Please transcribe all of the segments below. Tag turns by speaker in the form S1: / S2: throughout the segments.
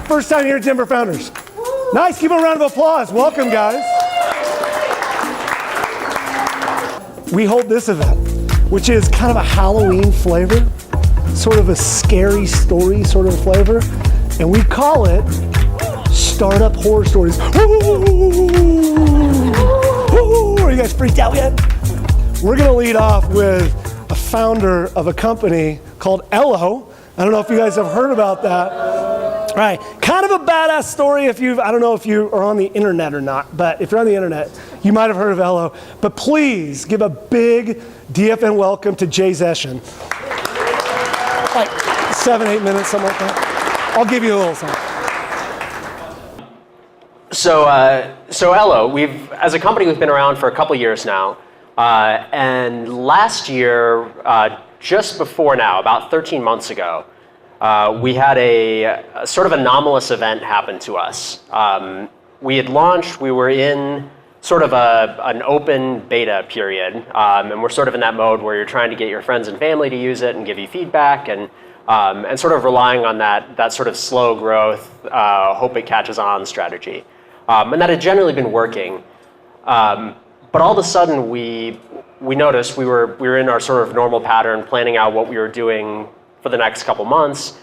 S1: First time here at Denver Founders. Nice, give them a round of applause. Welcome, guys. We hold this event, which is kind of a Halloween flavor, sort of a scary story sort of flavor, and we call it Startup Horror Stories. Are you guys freaked out yet? We're gonna lead off with a founder of a company called Ello. I don't know if you guys have heard about that. All right, kind of a badass story I don't know if you are on the internet or not, but if you're on the internet, you might have heard of Ello. But please give a big DFN welcome to Jay Zeshan. Like 7-8 minutes, something like that. I'll give you a little something.
S2: So Ello, as a company, we've been around for a couple years now. And last year, just before now, about 13 months ago, we had a sort of anomalous event happen to us. We had launched, we were in sort of an open beta period, and we're sort of in that mode where you're trying to get your friends and family to use it and give you feedback, and sort of relying on that sort of slow growth, hope it catches on strategy. And that had generally been working. But all of a sudden, we noticed we were in our sort of normal pattern, planning out what we were doing for the next couple months.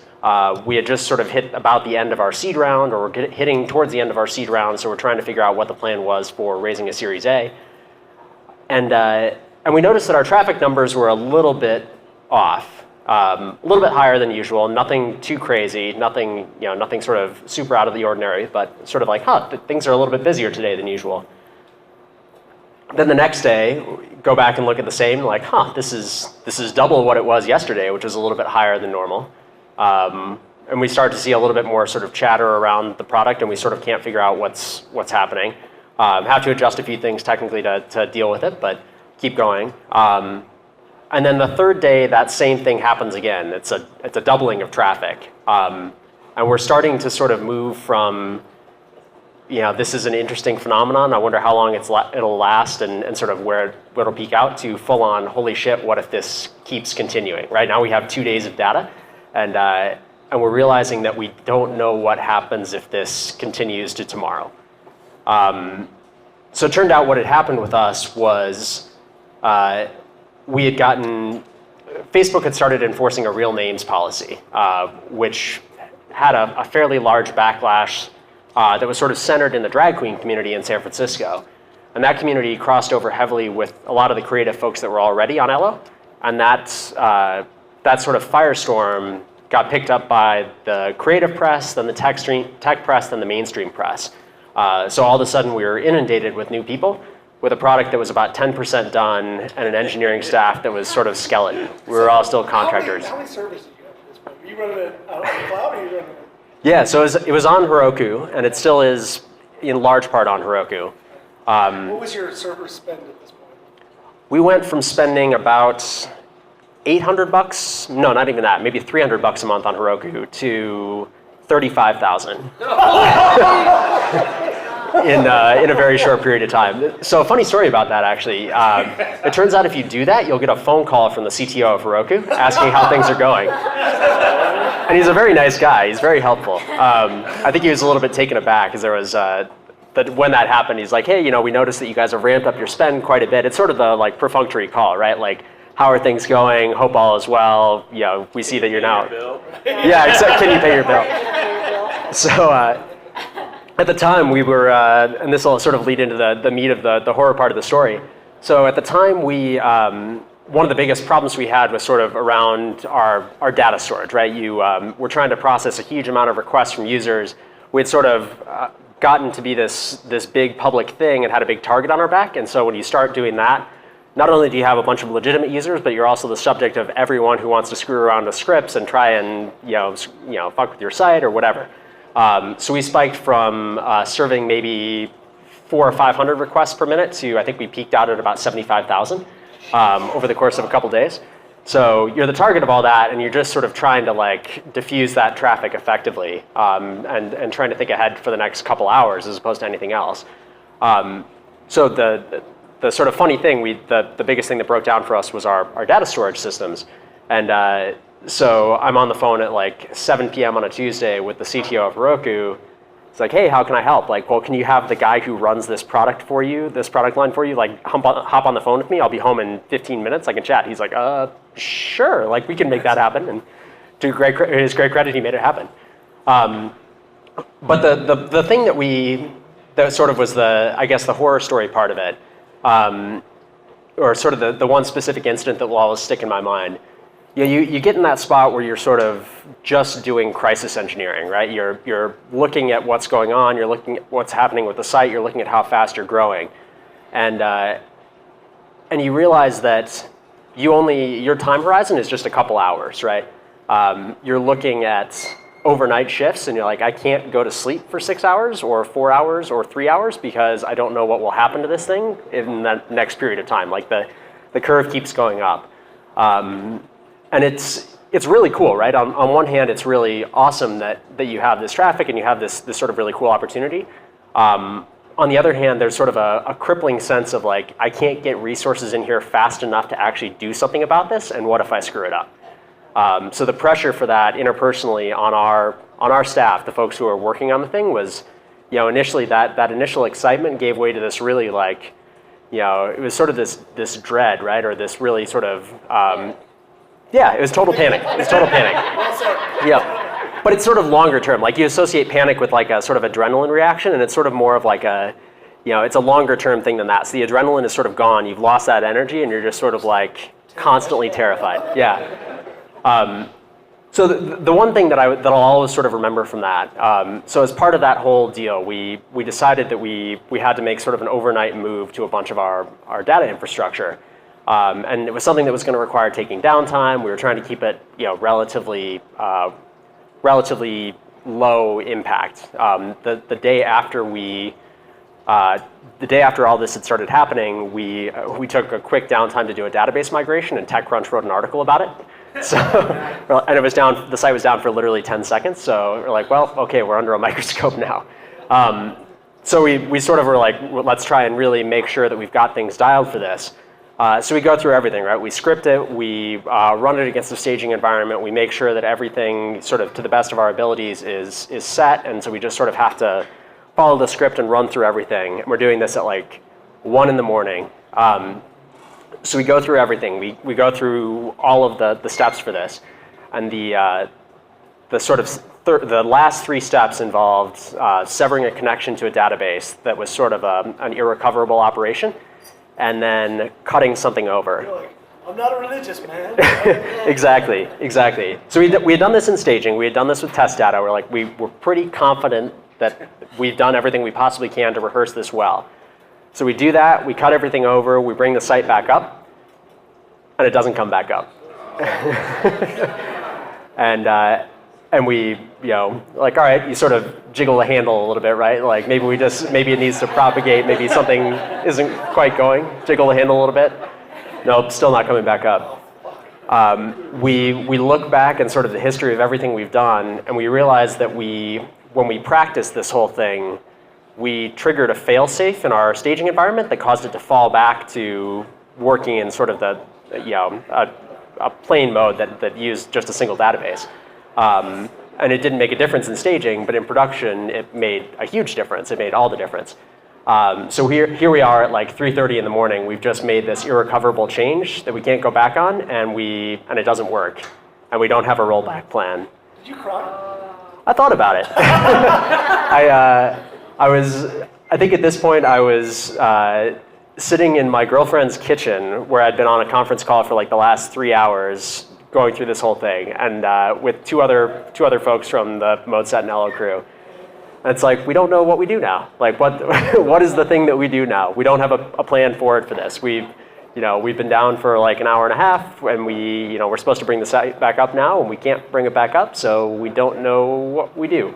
S2: We had just sort of hit about the end of our seed round, or we're hitting towards the end of our seed round, so we're trying to figure out what the plan was for raising a Series A. And we noticed that our traffic numbers were a little bit off, a little bit higher than usual, nothing too crazy, nothing sort of super out of the ordinary, but sort of like, things are a little bit busier today than usual. Then the next day, go back and look at the same, like, this is double what it was yesterday, which is a little bit higher than normal. And we start to see a little bit more sort of chatter around the product, and we sort of can't figure out what's happening. Have to adjust a few things technically to deal with it, but keep going. And then the third day, that same thing happens again. It's a doubling of traffic. And we're starting to sort of move from, this is an interesting phenomenon, I wonder how long it'll last and sort of where it'll peak out, to full on, holy shit, what if this keeps continuing? Right now we have 2 days of data, and we're realizing that we don't know what happens if this continues to tomorrow. So it turned out what had happened with us was Facebook had started enforcing a real names policy, which had a fairly large backlash that was sort of centered in the drag queen community in San Francisco. And that community crossed over heavily with a lot of the creative folks that were already on Ello. And that sort of firestorm got picked up by the creative press, then the tech press, then the mainstream press. So all of a sudden we were inundated with new people with a product that was about 10% done and an engineering staff that was sort of skeleton. We were all still contractors.
S1: How many servers did you have at this point? Were you running it out on the cloud, or were you running it?
S2: Yeah, so it was on Heroku, and it still is in large part on Heroku.
S1: What was your server spend at this point?
S2: We went from spending about $800, no, not even that, maybe $300 a month on Heroku to $35,000 in a very short period of time. So a funny story about that, actually. It turns out if you do that, you'll get a phone call from the CTO of Heroku asking how things are going. And he's a very nice guy. He's very helpful. I think he was a little bit taken aback, because there was when that happened, he's like, hey, we noticed that you guys have ramped up your spend quite a bit. It's sort of the perfunctory call, right? Like, how are things going? Hope all is well. We see that you're now. Yeah, except can you pay your bill? So at the time we were, and this will sort of lead into the meat of the horror part of the story. So at the time we. One of the biggest problems we had was sort of around our data storage, right? We're trying to process a huge amount of requests from users. We had sort of gotten to be this big public thing and had a big target on our back. And so when you start doing that, not only do you have a bunch of legitimate users, but you're also the subject of everyone who wants to screw around with scripts and try and fuck with your site or whatever. So we spiked from serving maybe 400 or 500 requests per minute to, I think we peaked out at about 75,000. Over the course of a couple days. So you're the target of all that, and you're just sort of trying to diffuse that traffic effectively, and trying to think ahead for the next couple hours as opposed to anything else. So the sort of funny thing, the biggest thing that broke down for us was our data storage systems. And so I'm on the phone at like 7 p.m. on a Tuesday with the CTO of Roku. It's like, hey, how can I help? Like, well, can you have the guy who runs this product for you, this product line for you, like hop on the phone with me? I'll be home in 15 minutes. I can chat. He's like, sure. Like, we can make that happen. And to his great credit, he made it happen. But the thing that sort of was the horror story part of it, or sort of the one specific incident that will always stick in my mind. You get in that spot where you're sort of just doing crisis engineering, right? You're looking at what's going on, you're looking at what's happening with the site, you're looking at how fast you're growing, and you realize that your time horizon is just a couple hours, right? You're looking at overnight shifts, and you're like, I can't go to sleep for 6 hours or 4 hours or 3 hours because I don't know what will happen to this thing in the next period of time. Like the curve keeps going up. And it's really cool, right? On one hand, it's really awesome that you have this traffic and you have this sort of really cool opportunity. On the other hand, there's sort of a crippling sense of like, I can't get resources in here fast enough to actually do something about this, and what if I screw it up? So the pressure for that interpersonally on our staff, the folks who are working on the thing, was, initially that initial excitement gave way to this really like, it was sort of this dread, right? Or this really sort of, it was total panic. It was total panic. Yeah. But it's sort of longer term. Like, you associate panic with like a sort of adrenaline reaction, and it's sort of more of like it's a longer term thing than that. So the adrenaline is sort of gone. You've lost that energy, and you're just sort of like constantly terrified. Yeah. So the one thing that I'll always sort of remember from that, so as part of that whole deal, we decided that we had to make sort of an overnight move to a bunch of our data infrastructure. And it was something that was going to require taking downtime. We were trying to keep it, relatively low impact. The day after all this had started happening, we took a quick downtime to do a database migration, and TechCrunch wrote an article about it. So, and the site was down for literally 10 seconds. So we're like, well, okay, we're under a microscope now. So we sort of were like, well, let's try and really make sure that we've got things dialed for this. So we go through everything, right? We script it, we run it against the staging environment, we make sure that everything sort of to the best of our abilities is set, and so we just sort of have to follow the script and run through everything. And we're doing this at like 1 a.m. So we go through everything. We go through all of the steps for this. And the sort of the last 3 steps involved severing a connection to a database that was sort of an irrecoverable operation, and then cutting something over.
S1: You're like, I'm not a religious man.
S2: Exactly. So we had done this in staging. We had done this with test data. We were pretty confident that we've done everything we possibly can to rehearse this well. So we do that. We cut everything over. We bring the site back up, and it doesn't come back up. And we, like, all right, you sort of jiggle the handle a little bit, right? Like maybe it needs to propagate, maybe something isn't quite going. Jiggle the handle a little bit. Nope, still not coming back up. We look back and sort of the history of everything we've done, and we realize that when we practiced this whole thing, we triggered a fail-safe in our staging environment that caused it to fall back to working in sort of a plain mode that used just a single database. And it didn't make a difference in staging, but in production, it made a huge difference. It made all the difference. So here we are at like 3:30 in the morning. We've just made this irrecoverable change that we can't go back on, and it doesn't work. And we don't have a rollback plan.
S1: Did you cry?
S2: I thought about it. I think at this point I was sitting in my girlfriend's kitchen where I'd been on a conference call for like the last 3 hours going through this whole thing, and with two other folks from the ModeSet and Ello crew. And it's like, we don't know what we do now. Like, what is the thing that we do now? We don't have a plan forward for this. We've been down for like an hour and a half, and we're supposed to bring the site back up now, and we can't bring it back up, so we don't know what we do.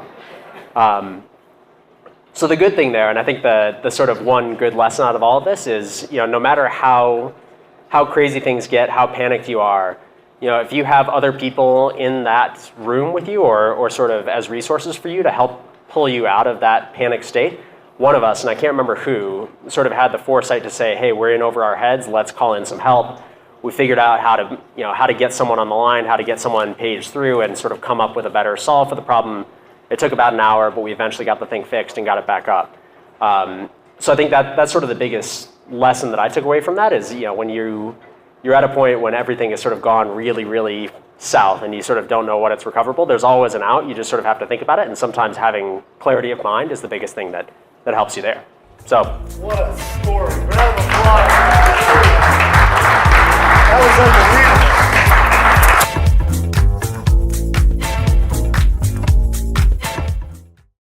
S2: So the good thing there, and I think the sort of one good lesson out of all of this is, no matter how crazy things get, how panicked you are, if you have other people in that room with you or sort of as resources for you to help pull you out of that panic state, one of us, and I can't remember who, sort of had the foresight to say, hey, we're in over our heads, let's call in some help. We figured out how to get someone on the line, how to get someone paged through, and sort of come up with a better solve for the problem. It took about an hour, but we eventually got the thing fixed and got it back up. So I think that's sort of the biggest lesson that I took away from that is, when you're at a point when everything has sort of gone really, really south and you sort of don't know what it's recoverable, there's always an out. You just sort of have to think about it, and sometimes having clarity of mind is the biggest thing that helps you there. So.
S1: What a story, bro.